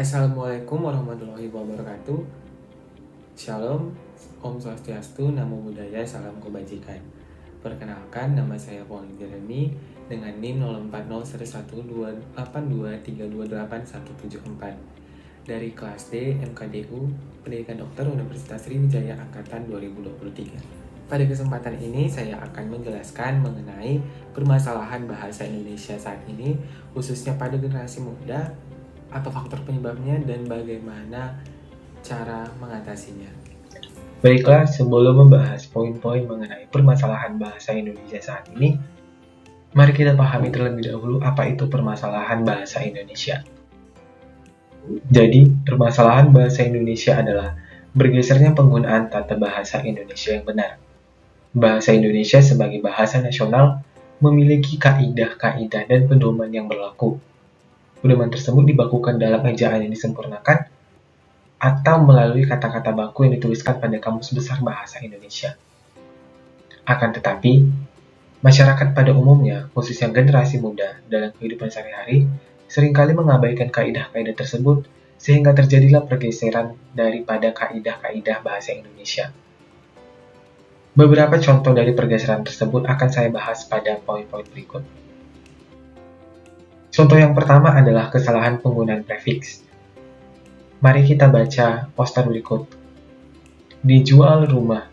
Assalamualaikum warahmatullahi wabarakatuh. Shalom, Om Swastiastu, Namo Buddhaya, Salam Kebajikan. Perkenalkan, nama saya Pauline Jeremy dengan NIM 04012823281174 dari kelas D MKDU Pendidikan Dokter Universitas Sriwijaya Angkatan 2023. Pada kesempatan ini saya akan menjelaskan mengenai permasalahan bahasa Indonesia saat ini, khususnya pada generasi muda, apa faktor penyebabnya dan bagaimana cara mengatasinya. Baiklah, sebelum membahas poin-poin mengenai permasalahan bahasa Indonesia saat ini, mari kita pahami terlebih dahulu apa itu permasalahan bahasa Indonesia. Jadi, permasalahan bahasa Indonesia adalah bergesernya penggunaan tata bahasa Indonesia yang benar. Bahasa Indonesia sebagai bahasa nasional memiliki kaidah-kaidah dan pedoman yang berlaku. Pedoman tersebut dibakukan dalam ejaan yang disempurnakan atau melalui kata-kata baku yang dituliskan pada Kamus Besar Bahasa Indonesia. Akan tetapi, masyarakat pada umumnya, khususnya generasi muda dalam kehidupan sehari-hari, seringkali mengabaikan kaidah-kaidah tersebut sehingga terjadilah pergeseran daripada kaidah-kaidah bahasa Indonesia. Beberapa contoh dari pergeseran tersebut akan saya bahas pada poin-poin berikut. Contoh yang pertama adalah kesalahan penggunaan prefiks. Mari kita baca poster berikut. Dijual rumah.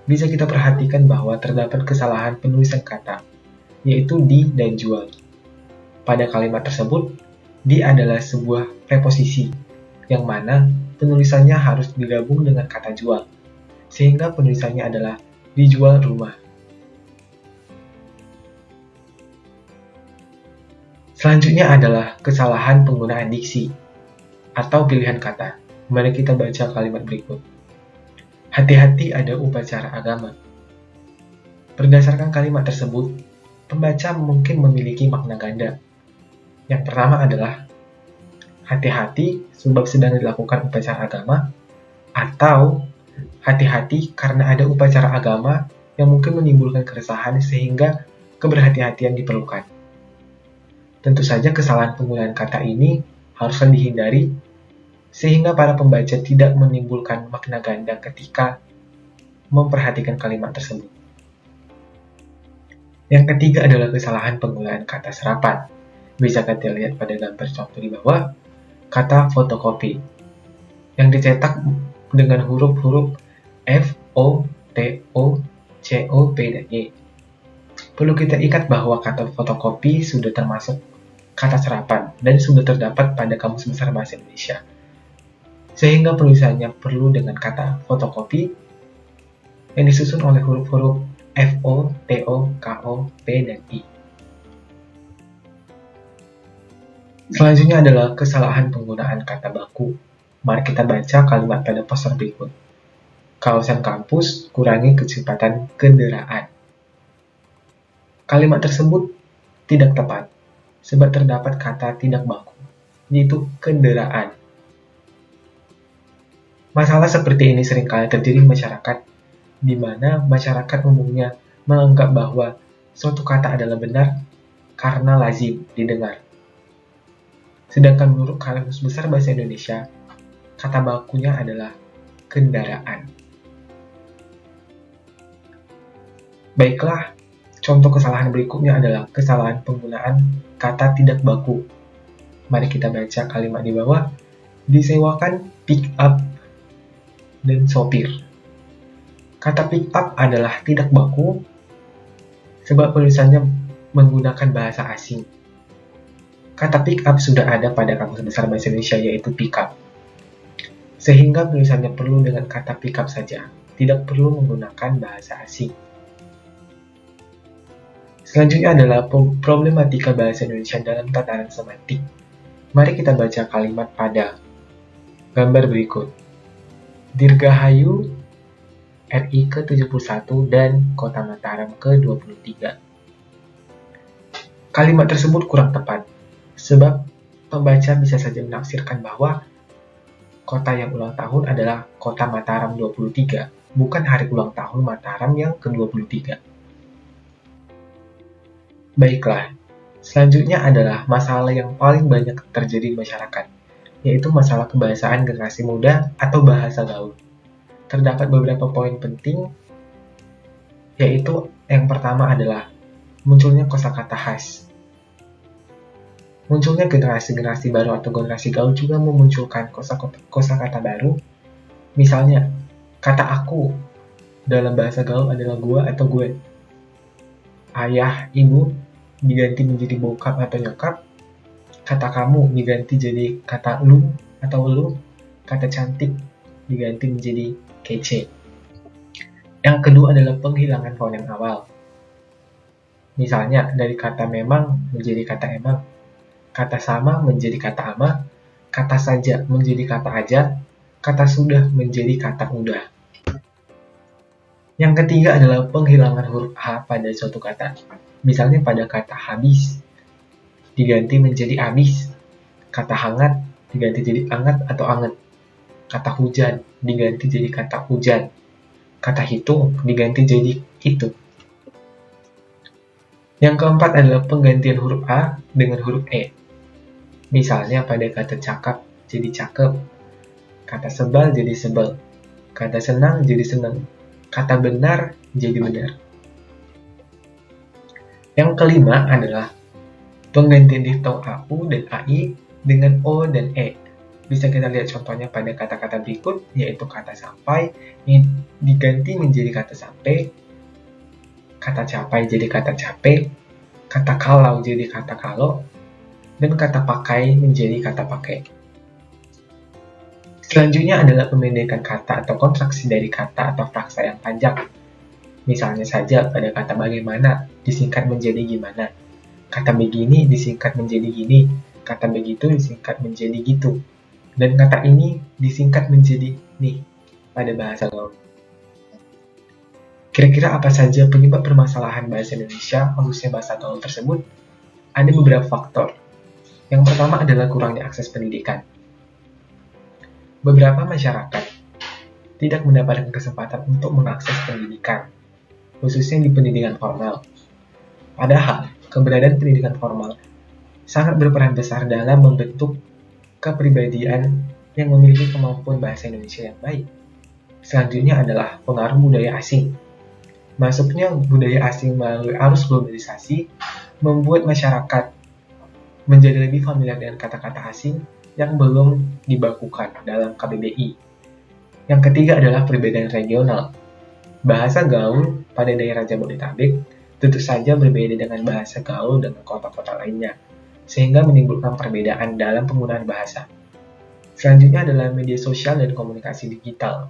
Bisa kita perhatikan bahwa terdapat kesalahan penulisan kata, yaitu di dan jual. Pada kalimat tersebut, di adalah sebuah preposisi, yang mana penulisannya harus digabung dengan kata jual, sehingga penulisannya adalah dijual rumah. Selanjutnya adalah kesalahan penggunaan diksi atau pilihan kata. Mari kita baca kalimat berikut. Hati-hati ada upacara agama. Berdasarkan kalimat tersebut, pembaca mungkin memiliki makna ganda. Yang pertama adalah hati-hati sebab sedang dilakukan upacara agama, atau hati-hati karena ada upacara agama yang mungkin menimbulkan keresahan sehingga keberhati-hatian diperlukan. Tentu saja kesalahan penggunaan kata ini haruslah dihindari sehingga para pembaca tidak menimbulkan makna ganda ketika memperhatikan kalimat tersebut. Yang ketiga adalah kesalahan penggunaan kata serapan. Bisa kita lihat pada gambar contoh di bawah, kata fotokopi yang dicetak dengan huruf-huruf F, O, T, O, C, O, P, dan Y. Perlu kita ingat bahwa kata fotokopi sudah termasuk kata serapan dan sudah terdapat pada Kamus Besar Bahasa Indonesia. Sehingga penulisannya perlu dengan kata fotokopi yang disusun oleh huruf-huruf F, O, T, O, K, O, P, dan I. Selanjutnya adalah kesalahan penggunaan kata baku. Mari kita baca kalimat pada poster berikut. Kawasan kampus, kurangi kecepatan kendaraan. Kalimat tersebut tidak tepat, sebab terdapat kata tidak baku, yaitu kendaraan. Masalah seperti ini seringkali terjadi di masyarakat, di mana masyarakat umumnya menganggap bahwa suatu kata adalah benar karena lazim didengar. Sedangkan menurut Kamus Besar Bahasa Indonesia, kata bakunya adalah kendaraan. Baiklah, contoh kesalahan berikutnya adalah kesalahan penggunaan kata tidak baku. Mari kita baca kalimat di bawah. Disewakan pick up dan sopir. Kata pick up adalah tidak baku sebab penulisannya menggunakan bahasa asing. Kata pick up sudah ada pada Kamus Besar Bahasa Indonesia, yaitu pick up. Sehingga penulisannya perlu dengan kata pick up saja, tidak perlu menggunakan bahasa asing. Selanjutnya adalah problematika bahasa Indonesia dalam tatanan semantik. Mari kita baca kalimat pada gambar berikut. Dirgahayu RI ke-71 dan Kota Mataram ke-23. Kalimat tersebut kurang tepat, sebab pembaca bisa saja menafsirkan bahwa kota yang ulang tahun adalah Kota Mataram 23, bukan hari ulang tahun Mataram yang ke-23. Baiklah, selanjutnya adalah masalah yang paling banyak terjadi di masyarakat, yaitu masalah kebahasaan generasi muda atau bahasa gaul. Terdapat beberapa poin penting, yaitu yang pertama adalah munculnya kosakata khas. Munculnya generasi-generasi baru atau generasi gaul juga memunculkan kosakata baru. Misalnya, kata aku dalam bahasa gaul adalah gua atau gue. Ayah, ibu diganti menjadi bokap atau nyokap. Kata kamu diganti jadi kata lu atau lu. Kata cantik diganti menjadi kece. Yang kedua adalah penghilangan fonem awal. Misalnya, dari kata memang menjadi kata emang. Kata sama menjadi kata ama, kata saja menjadi kata aja, kata sudah menjadi kata udah. Yang ketiga adalah penghilangan huruf H pada suatu kata. Misalnya pada kata habis, diganti menjadi abis. Kata hangat, diganti jadi anget atau anget. Kata hujan, diganti jadi kata hujan. Kata hitung, diganti jadi hitung. Yang keempat adalah penggantian huruf A dengan huruf E. Misalnya pada kata cakap jadi cakep, kata sebal jadi sebel, kata senang jadi senang, kata benar jadi benar. Yang kelima adalah penggantian diftong AU dan AI dengan O dan E. Bisa kita lihat contohnya pada kata-kata berikut, yaitu kata sampai yang diganti menjadi kata sampai, kata capai jadi kata capek, kata kalau jadi kata kalau, dan kata pakai menjadi kata pakai. Selanjutnya adalah pemendekan kata atau kontraksi dari kata atau frasa yang panjang. Misalnya saja pada kata bagaimana disingkat menjadi gimana, kata begini disingkat menjadi gini, kata begitu disingkat menjadi gitu, dan kata ini disingkat menjadi nih pada bahasa gaul. Kira-kira apa saja penyebab permasalahan bahasa Indonesia, khususnya bahasa gaul tersebut? Ada beberapa faktor. Yang pertama adalah kurangnya akses pendidikan. Beberapa masyarakat tidak mendapatkan kesempatan untuk mengakses pendidikan, khususnya di pendidikan formal. Padahal, keberadaan pendidikan formal sangat berperan besar dalam membentuk kepribadian yang memiliki kemampuan bahasa Indonesia yang baik. Selanjutnya adalah pengaruh budaya asing. Masuknya budaya asing melalui arus globalisasi membuat masyarakat menjadi lebih familiar dengan kata-kata asing yang belum dibakukan dalam KBBI. Yang ketiga adalah perbedaan regional. Bahasa gaul pada daerah Jabodetabek tentu saja berbeda dengan bahasa gaul dengan kota-kota lainnya, sehingga menimbulkan perbedaan dalam penggunaan bahasa. Selanjutnya adalah media sosial dan komunikasi digital.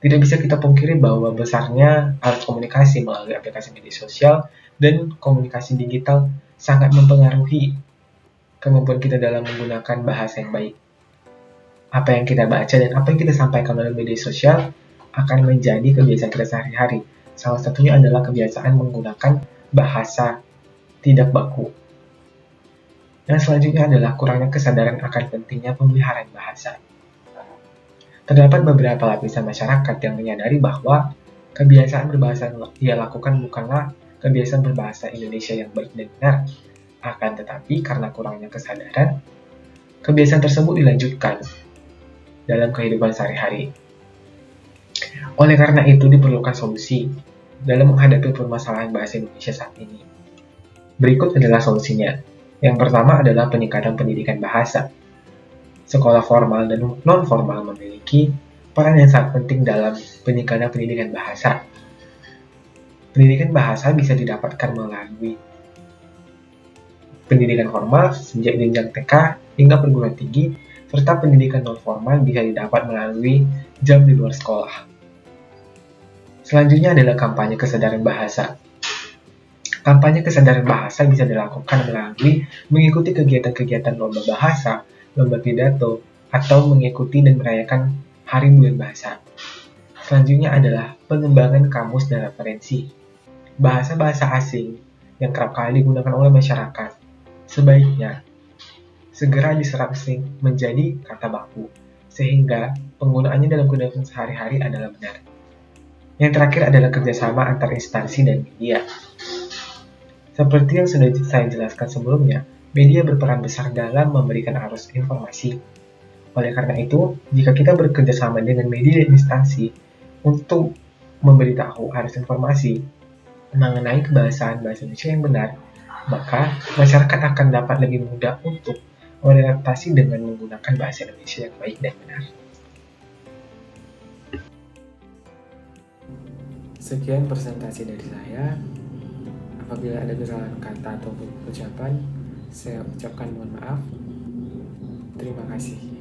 Tidak bisa kita pungkiri bahwa besarnya arus komunikasi melalui aplikasi media sosial dan komunikasi digital sangat mempengaruhi kemampuan kita dalam menggunakan bahasa yang baik. Apa yang kita baca dan apa yang kita sampaikan dalam media sosial akan menjadi kebiasaan kita sehari-hari. Salah satunya adalah kebiasaan menggunakan bahasa tidak baku. Yang selanjutnya adalah kurangnya kesadaran akan pentingnya pemeliharaan bahasa. Terdapat beberapa lapisan masyarakat yang menyadari bahwa kebiasaan berbahasa yang ia lakukan bukanlah kebiasaan berbahasa Indonesia yang baik dan benar. Akan tetapi, karena kurangnya kesadaran, kebiasaan tersebut dilanjutkan dalam kehidupan sehari-hari. Oleh karena itu, diperlukan solusi dalam menghadapi permasalahan bahasa Indonesia saat ini. Berikut adalah solusinya. Yang pertama adalah peningkatan pendidikan bahasa. Sekolah formal dan non-formal memiliki peran yang sangat penting dalam peningkatan pendidikan bahasa. Pendidikan bahasa bisa didapatkan melalui pendidikan formal sejak jenjang TK hingga perguruan tinggi, serta pendidikan non-formal bisa didapat melalui jam di luar sekolah. Selanjutnya adalah kampanye kesadaran bahasa. Kampanye kesadaran bahasa bisa dilakukan melalui mengikuti kegiatan-kegiatan lomba bahasa, lomba pidato, atau mengikuti dan merayakan Hari Bulan Bahasa. Selanjutnya adalah pengembangan kamus dan referensi. Bahasa-bahasa asing yang kerap kali digunakan oleh masyarakat sebaiknya segera diserap menjadi kata baku, sehingga penggunaannya dalam kehidupan sehari-hari adalah benar. Yang terakhir adalah kerjasama antar instansi dan media. Seperti yang sudah saya jelaskan sebelumnya, Media berperan besar dalam memberikan arus informasi. Oleh karena itu, jika kita bekerja sama dengan media dan instansi untuk memberitahu arus informasi mengenai kebahasaan bahasa Indonesia yang benar, maka masyarakat akan dapat lebih mudah untuk beradaptasi dengan menggunakan bahasa Indonesia yang baik dan benar. Sekian presentasi dari saya. Apabila ada kesalahan kata atau ucapan, saya ucapkan mohon maaf. Terima kasih.